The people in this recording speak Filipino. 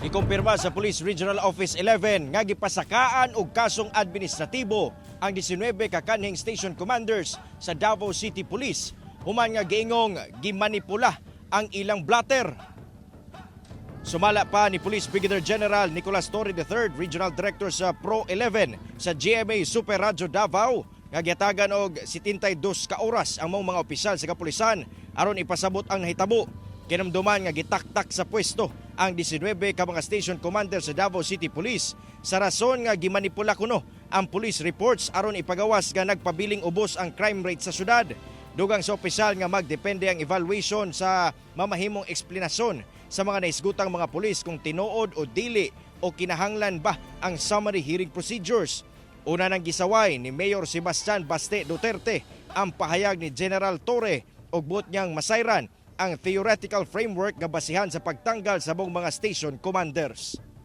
Ikumpirma sa Police Regional Office 11 nga gipasakaan og kasong administratibo ang 19 ka kanhing station commanders sa Davao City Police human nga giingong gimanipula ang ilang blatter. Sumala pa ni Police Brigadier General Nicolas Torre III, Regional Director sa Pro 11 sa GMA Super Radio Davao, nga gihatagan og 72 ka oras ang mga opisyal sa kapulisan aron ipasabot ang nahitabo. Kinamduman nga gitaktak sa pwesto ang 19 ka mga station commander sa Davao City Police sa rason nga gimanipula kuno ang police reports aron ipagawas nga nagpabiling ubos ang crime rate sa syudad. Dugang sa opisyal nga magdepende ang evaluation sa mamahimong eksplanasyon sa mga naisgutang mga pulis kung tinuod o dili o kinahanglan ba ang summary hearing procedures. Una nang gisaway ni Mayor Sebastian Baste Duterte ang pahayag ni General Torre og buot niyang masayran ang theoretical framework nga basihan sa pagtanggal sa mga station commanders.